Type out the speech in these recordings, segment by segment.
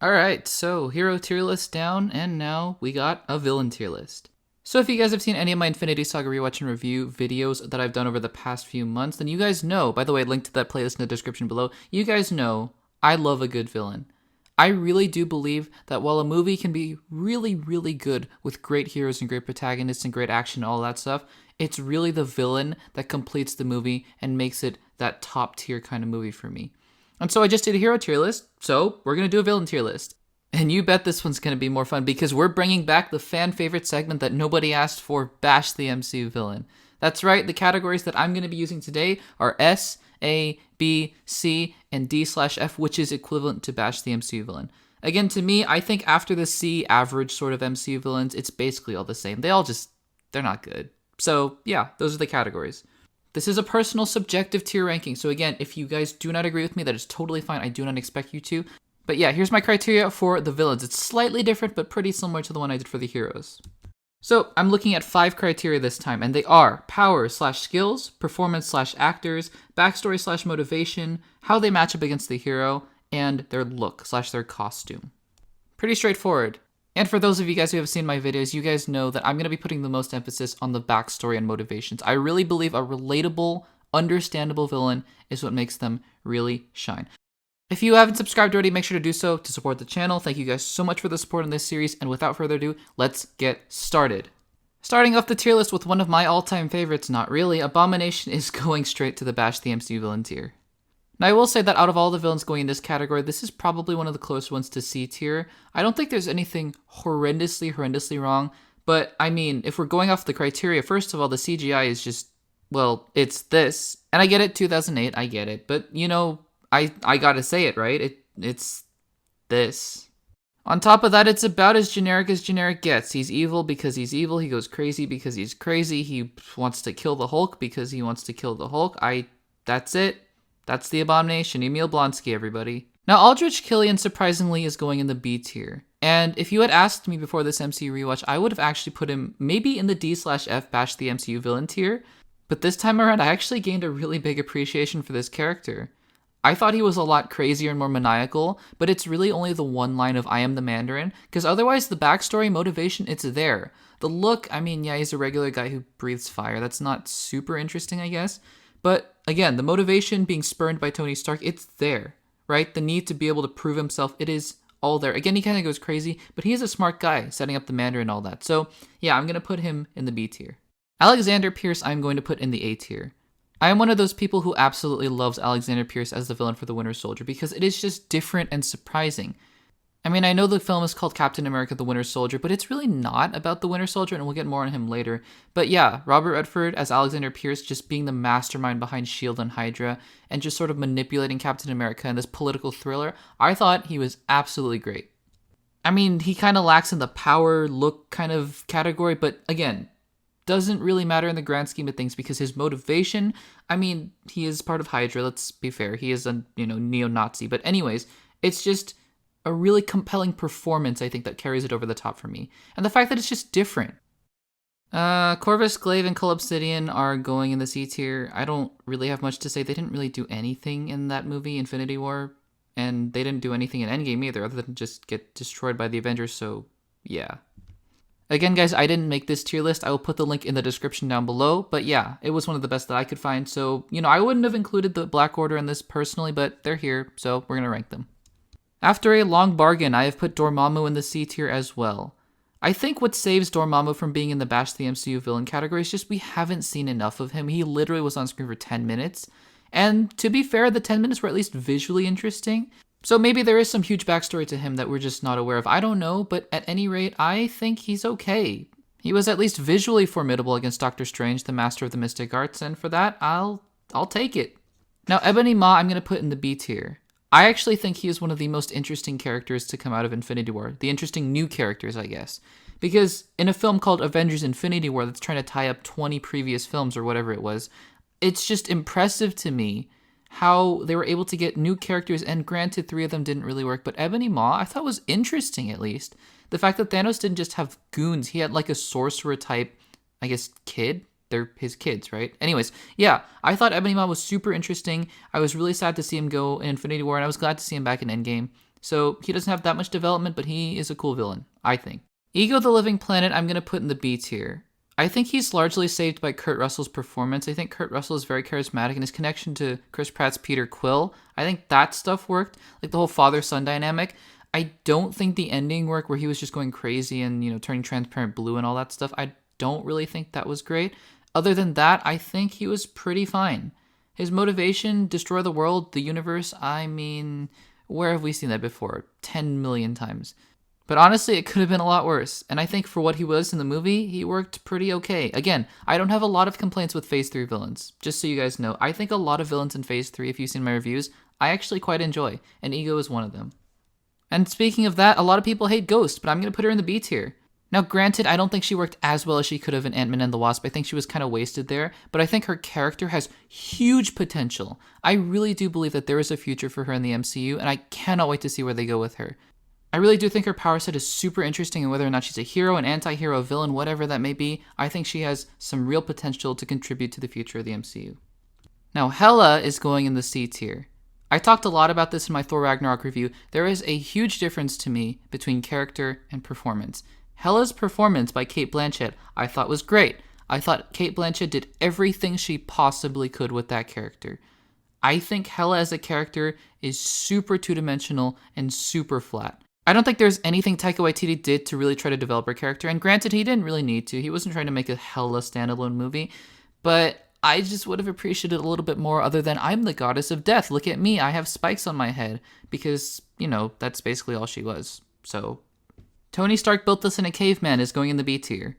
Alright, so hero tier list down, and now we got a villain tier list. So if you guys have seen any of my Infinity Saga rewatch and review videos that I've done over the past few months, then you guys know, by the way, link to that playlist in the description below, you guys know I love a good villain. I really do believe that while a movie can be really, really good with great heroes and great protagonists and great action and all that stuff, it's really the villain that completes the movie and makes it that top tier kind of movie for me. And so I just did a hero tier list, so we're going to do a villain tier list. And you bet this one's going to be more fun because we're bringing back the fan favorite segment that nobody asked for, Bash the MCU Villain. That's right, the categories that I'm going to be using today are S, A, B, C, and D/F, which is equivalent to Bash the MCU Villain. Again, to me, I think after the C average sort of MCU villains, it's basically all the same. They're not good. So yeah, those are the categories. This is a personal subjective tier ranking, so again, if you guys do not agree with me, that is totally fine. I do not expect you to. But yeah, here's my criteria for the villains. It's slightly different, but pretty similar to the one I did for the heroes. So I'm looking at 5 criteria this time, and they are power/skills, performance/actors, backstory/motivation, how they match up against the hero, and their look/their costume. Pretty straightforward. And for those of you guys who have seen my videos, you guys know that I'm going to be putting the most emphasis on the backstory and motivations. I really believe a relatable, understandable villain is what makes them really shine. If you haven't subscribed already, make sure to do so to support the channel. Thank you guys so much for the support in this series, and without further ado, let's get started. Starting off the tier list with one of my all-time favorites, not really, Abomination is going straight to the Bash the MCU villain tier. Now, I will say that out of all the villains going in this category, this is probably one of the close ones to C tier. I don't think there's anything horrendously wrong, but I mean, if we're going off the criteria, first of all, the CGI is just, well, it's this. And I get it, 2008, I get it, but you know, I gotta say it, right? It's this. On top of that, it's about as generic gets. He's evil because he's evil, he goes crazy because he's crazy, he wants to kill the Hulk because he wants to kill the Hulk. That's it. That's the Abomination. Emil Blonsky, everybody. Now, Aldrich Killian, surprisingly, is going in the B tier. And if you had asked me before this MCU rewatch, I would have actually put him maybe in the D/F Bash the MCU villain tier. But this time around, I actually gained a really big appreciation for this character. I thought he was a lot crazier and more maniacal, but it's really only the one line of I am the Mandarin, because otherwise the backstory, motivation, it's there. The look, I mean, yeah, he's a regular guy who breathes fire. That's not super interesting, I guess. But again, the motivation being spurned by Tony Stark, it's there, right? The need to be able to prove himself, it is all there. Again, he kind of goes crazy, but he is a smart guy, setting up the Mandarin and all that. So yeah, I'm going to put him in the B tier. Alexander Pierce, I'm going to put in the A tier. I am one of those people who absolutely loves Alexander Pierce as the villain for the Winter Soldier because it is just different and surprising. I mean, I know the film is called Captain America the Winter Soldier, but it's really not about the Winter Soldier, and we'll get more on him later. But yeah, Robert Redford as Alexander Pierce just being the mastermind behind S.H.I.E.L.D. and Hydra, and just sort of manipulating Captain America in this political thriller, I thought he was absolutely great. I mean, he kind of lacks in the power look kind of category, but again, doesn't really matter in the grand scheme of things because his motivation, I mean, he is part of Hydra, let's be fair. He is a, neo-Nazi. But anyways, it's just a really compelling performance, I think, that carries it over the top for me. And the fact that it's just different. Corvus Glaive and Cull Obsidian are going in the C tier. I don't really have much to say. They didn't really do anything in that movie, Infinity War. And they didn't do anything in Endgame either, other than just get destroyed by the Avengers, so yeah. Again, guys, I didn't make this tier list. I will put the link in the description down below. But yeah, it was one of the best that I could find. So, I wouldn't have included the Black Order in this personally, but they're here, so we're going to rank them. After a long bargain, I have put Dormammu in the C tier as well. I think what saves Dormammu from being in the Bash the MCU villain category is just we haven't seen enough of him. He literally was on screen for 10 minutes. And to be fair, the 10 minutes were at least visually interesting. So maybe there is some huge backstory to him that we're just not aware of. I don't know, but at any rate, I think he's okay. He was at least visually formidable against Doctor Strange, the master of the mystic arts, and for that, I'll take it. Now, Ebony Maw, I'm going to put in the B tier. I actually think he is one of the most interesting characters to come out of Infinity War. The interesting new characters, I guess. Because in a film called Avengers Infinity War that's trying to tie up 20 previous films or whatever it was, it's just impressive to me how they were able to get new characters, and granted 3 of them didn't really work, but Ebony Maw I thought was interesting at least. The fact that Thanos didn't just have goons, he had like a sorcerer type, I guess, kid? They're his kids, right? Anyways, yeah, I thought Ebony Maw was super interesting. I was really sad to see him go in Infinity War, and I was glad to see him back in Endgame. So he doesn't have that much development, but he is a cool villain, I think. Ego the Living Planet, I'm going to put in the B tier. I think he's largely saved by Kurt Russell's performance. I think Kurt Russell is very charismatic, and his connection to Chris Pratt's Peter Quill, I think that stuff worked. Like the whole father-son dynamic. I don't think the ending worked where he was just going crazy and, turning transparent blue and all that stuff. I don't really think that was great. Other than that, I think he was pretty fine. His motivation, destroy the world, the universe, I mean, where have we seen that before? 10 million times. But honestly, it could have been a lot worse. And I think for what he was in the movie, he worked pretty okay. Again, I don't have a lot of complaints with Phase 3 villains. Just so you guys know, I think a lot of villains in Phase 3, if you've seen my reviews, I actually quite enjoy. And Ego is one of them. And speaking of that, a lot of people hate Ghost, but I'm going to put her in the B tier. Now, granted, I don't think she worked as well as she could have in Ant-Man and the Wasp. I think she was kind of wasted there, but I think her character has huge potential. I really do believe that there is a future for her in the MCU, and I cannot wait to see where they go with her. I really do think her power set is super interesting, and whether or not she's a hero, an anti-hero, a villain, whatever that may be, I think she has some real potential to contribute to the future of the MCU. Now, Hela is going in the C tier. I talked a lot about this in my Thor Ragnarok review. There is a huge difference to me between character and performance. Hela's performance by Cate Blanchett I thought was great. I thought Cate Blanchett did everything she possibly could with that character. I think Hela as a character is super two-dimensional and super flat. I don't think there's anything Taika Waititi did to really try to develop her character, and granted, he didn't really need to. He wasn't trying to make a Hela standalone movie, but I just would have appreciated a little bit more other than I'm the goddess of death. Look at me, I have spikes on my head, because, that's basically all she was. So, Tony Stark built this in a caveman is going in the B tier.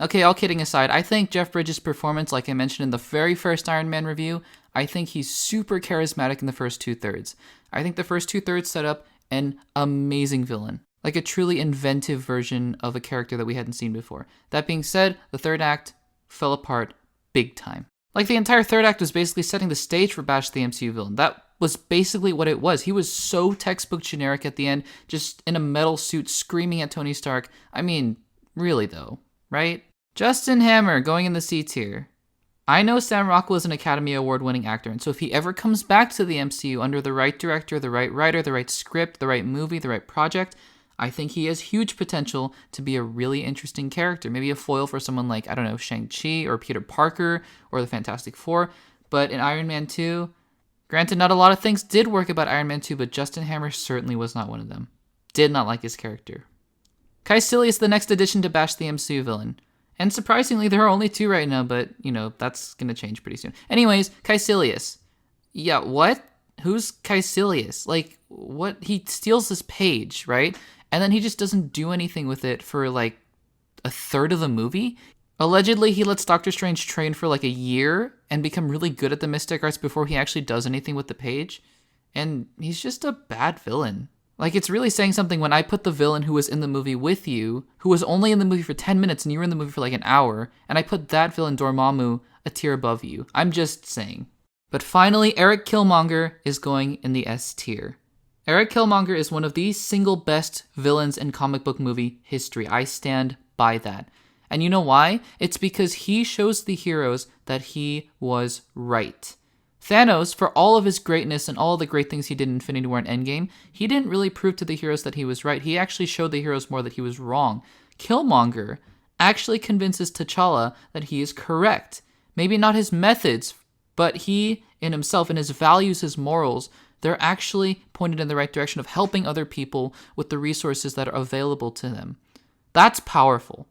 Okay, all kidding aside, I think Jeff Bridges' performance, like I mentioned in the very first Iron Man review, I think he's super charismatic in the first 2/3. I think the first 2/3 set up an amazing villain, like a truly inventive version of a character that we hadn't seen before. That being said, the third act fell apart big time. Like the entire third act was basically setting the stage for Bash the MCU villain. That was basically what it was. He was so textbook generic at the end, just in a metal suit screaming at Tony Stark. I mean, really though, right? Justin Hammer going in the C tier. I know Sam Rockwell is an Academy Award-winning actor, and so if he ever comes back to the MCU under the right director, the right writer, the right script, the right movie, the right project, I think he has huge potential to be a really interesting character. Maybe a foil for someone like, Shang-Chi or Peter Parker or the Fantastic Four. But in Iron Man 2, granted, not a lot of things did work about Iron Man 2, but Justin Hammer certainly was not one of them. Did not like his character. Kaecilius, the next addition to Bash the MCU villain. And surprisingly, there are only 2 right now, but, that's going to change pretty soon. Anyways, Kaecilius. Yeah, what? Who's Kaecilius? Like, what? He steals this page, right? And then he just doesn't do anything with it for, like, a third of the movie? Allegedly, he lets Doctor Strange train for, like, a year and become really good at the mystic arts before he actually does anything with the page. And he's just a bad villain. Like, it's really saying something when I put the villain who was in the movie with you, who was only in the movie for 10 minutes and you were in the movie for like an hour, and I put that villain, Dormammu, a tier above you. I'm just saying. But finally, Eric Killmonger is going in the S tier. Eric Killmonger is one of the single best villains in comic book movie history. I stand by that. And you know why? It's because he shows the heroes that he was right. Thanos, for all of his greatness and all the great things he did in Infinity War and Endgame, he didn't really prove to the heroes that he was right. He actually showed the heroes more that he was wrong. Killmonger actually convinces T'Challa that he is correct. Maybe not his methods, but he, in himself, and his values, his morals, they're actually pointed in the right direction of helping other people with the resources that are available to them. That's powerful.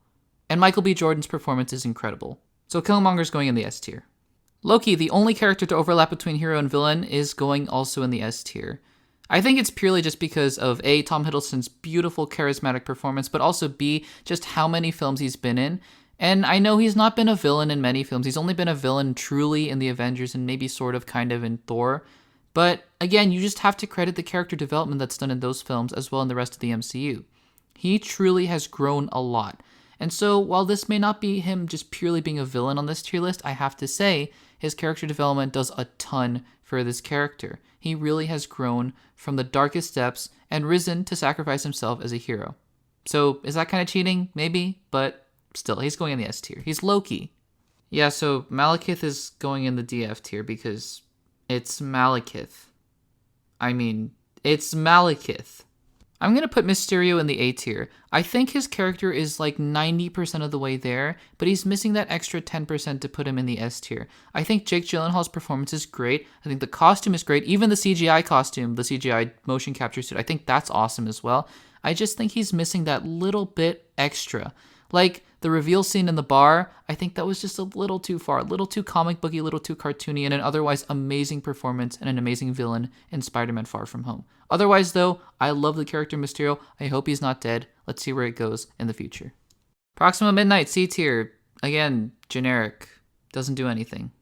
And Michael B. Jordan's performance is incredible. So Killmonger's going in the S tier. Loki, the only character to overlap between hero and villain, is going also in the S tier. I think it's purely just because of A, Tom Hiddleston's beautiful, charismatic performance, but also B, just how many films he's been in. And I know he's not been a villain in many films. He's only been a villain truly in the Avengers and maybe sort of kind of in Thor. But again, you just have to credit the character development that's done in those films as well in the rest of the MCU. He truly has grown a lot. And so while this may not be him just purely being a villain on this tier list, I have to say his character development does a ton for this character. He really has grown from the darkest depths and risen to sacrifice himself as a hero. So is that kind of cheating? Maybe, but still, he's going in the S tier. He's Loki. Yeah, so Malekith is going in the DF tier because it's Malekith. I mean, it's Malekith. I'm going to put Mysterio in the A tier. I think his character is like 90% of the way there, but he's missing that extra 10% to put him in the S tier. I think Jake Gyllenhaal's performance is great. I think the costume is great. Even the CGI costume, the CGI motion capture suit, I think that's awesome as well. I just think he's missing that little bit extra. Like the reveal scene in the bar, I think that was just a little too far, a little too comic booky, a little too cartoony, and an otherwise amazing performance and an amazing villain in Spider-Man Far From Home. Otherwise, though, I love the character Mysterio. I hope he's not dead. Let's see where it goes in the future. Proxima Midnight, C tier. Again, generic. Doesn't do anything.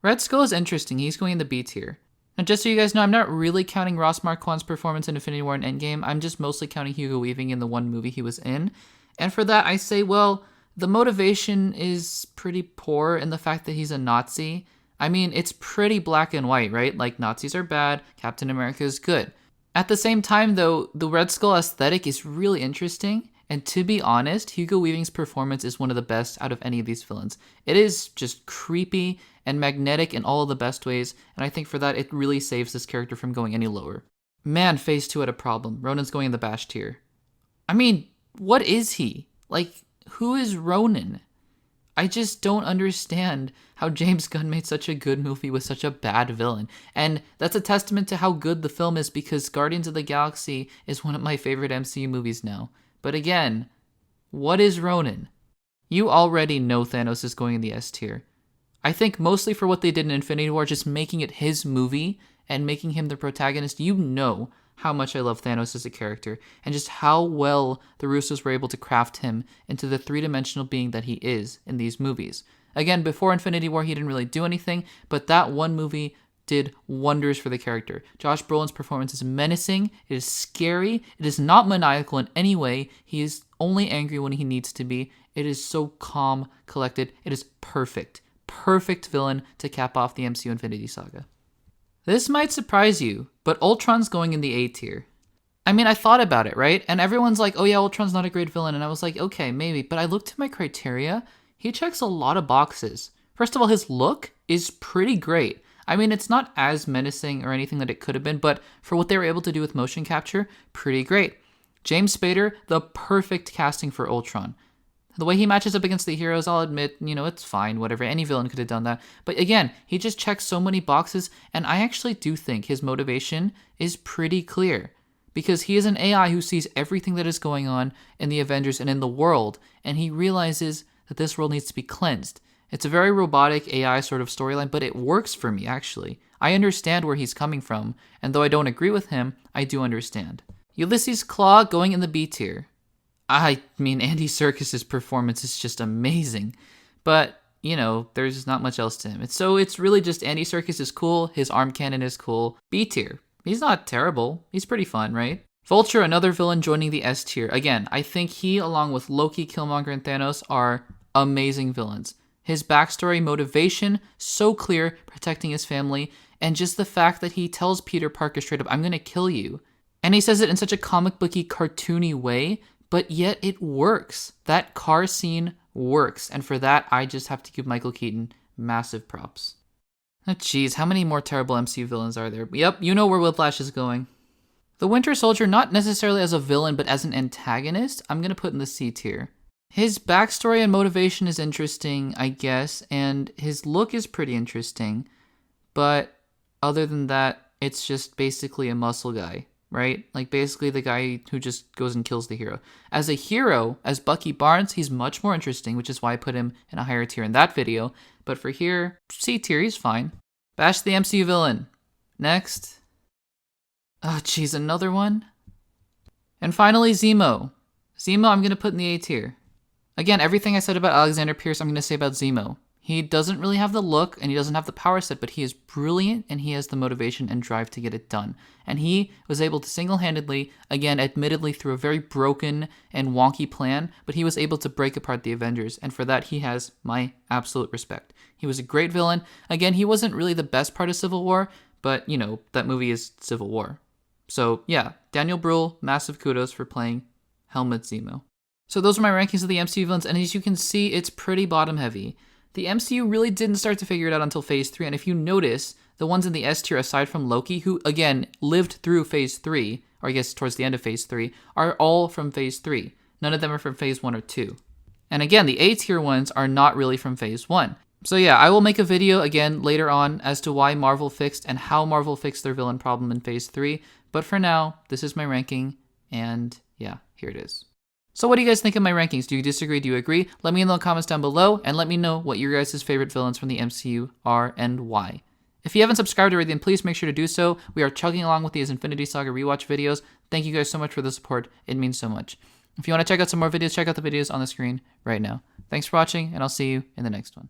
Red Skull is interesting. He's going in the B tier. And just so you guys know, I'm not really counting Ross Marquand's performance in Infinity War and Endgame. I'm just mostly counting Hugo Weaving in the one movie he was in. And for that, I say, well, the motivation is pretty poor in the fact that he's a Nazi. I mean, it's pretty black and white, right? Like, Nazis are bad, Captain America is good. At the same time, though, the Red Skull aesthetic is really interesting. And to be honest, Hugo Weaving's performance is one of the best out of any of these villains. It is just creepy and magnetic in all of the best ways. And I think for that, it really saves this character from going any lower. Man, Phase 2 had a problem. Ronan's going in the Bash tier. I mean, what is he? Like, who is Ronan? I just don't understand how James Gunn made such a good movie with such a bad villain. And that's a testament to how good the film is, because Guardians of the Galaxy is one of my favorite MCU movies now. But again, what is Ronan? You already know Thanos is going in the S tier. I think mostly for what they did in Infinity War, just making it his movie and making him the protagonist, you know how much I love Thanos as a character, and just how well the Russos were able to craft him into the three-dimensional being that he is in these movies. Again, before Infinity War, he didn't really do anything, but that one movie did wonders for the character. Josh Brolin's performance is menacing, it is scary, it is not maniacal in any way, he is only angry when he needs to be, it is so calm, collected, it is perfect. Perfect villain to cap off the MCU Infinity Saga. This might surprise you, but Ultron's going in the A tier. I mean, I thought about it, right? And everyone's like, oh yeah, Ultron's not a great villain. And I was like, okay, maybe. But I looked at my criteria. He checks a lot of boxes. First of all, his look is pretty great. I mean, it's not as menacing or anything that it could have been, but for what they were able to do with motion capture, pretty great. James Spader, the perfect casting for Ultron. The way he matches up against the heroes, I'll admit, it's fine, whatever. Any villain could have done that. But again, he just checks so many boxes, and I actually do think his motivation is pretty clear. Because he is an AI who sees everything that is going on in the Avengers and in the world, and he realizes that this world needs to be cleansed. It's a very robotic AI sort of storyline, but it works for me, actually. I understand where he's coming from, and though I don't agree with him, I do understand. Ulysses Claw going in the B tier. I mean, Andy Serkis's performance is just amazing, but, there's not much else to him. It's really just Andy Serkis is cool, his arm cannon is cool. B tier. He's not terrible. He's pretty fun, right? Vulture, another villain joining the S tier. Again, I think he, along with Loki, Killmonger, and Thanos, are amazing villains. His backstory, motivation, so clear, protecting his family, and just the fact that he tells Peter Parker straight up, I'm gonna kill you. And he says it in such a comic booky, cartoony way, but yet it works. That car scene works. And for that, I just have to give Michael Keaton massive props. Oh, geez, how many more terrible MCU villains are there? Yep, you know where Whiplash is going. The Winter Soldier, not necessarily as a villain, but as an antagonist, I'm going to put in the C tier. His backstory and motivation is interesting, I guess, and his look is pretty interesting. But other than that, it's just basically a muscle guy. Right? Like basically the guy who just goes and kills the hero. As a hero, as Bucky Barnes, he's much more interesting, which is why I put him in a higher tier in that video. But for here, C tier, he's fine. Bash the MCU villain. Next. Oh, geez, another one? And finally, Zemo. Zemo, I'm going to put in the A tier. Again, everything I said about Alexander Pierce, I'm going to say about Zemo. He doesn't really have the look, and he doesn't have the power set, but he is brilliant, and he has the motivation and drive to get it done. And he was able to single-handedly, again, admittedly through a very broken and wonky plan, but he was able to break apart the Avengers, and for that, he has my absolute respect. He was a great villain. Again, he wasn't really the best part of Civil War, but, that movie is Civil War. So, yeah, Daniel Bruhl, massive kudos for playing Helmut Zemo. So those are my rankings of the MCU villains, and as you can see, it's pretty bottom-heavy. The MCU really didn't start to figure it out until Phase 3, and if you notice, The ones in the S tier, aside from Loki, who, again, lived through Phase 3, or I guess towards the end of Phase 3, are all from Phase 3. None of them are from Phase 1 or 2. And again, the A tier ones are not really from Phase 1. So yeah, I will make a video again later on as to why Marvel fixed and how Marvel fixed their villain problem in Phase 3. But for now, this is my ranking, and yeah, here it is. So what do you guys think of my rankings? Do you disagree? Do you agree? Let me know in the comments down below, and let me know what your guys' favorite villains from the MCU are and why. If you haven't subscribed already, then please make sure to do so. We are chugging along with these Infinity Saga rewatch videos. Thank you guys so much for the support. It means so much. If you want to check out some more videos, check out the videos on the screen right now. Thanks for watching, and I'll see you in the next one.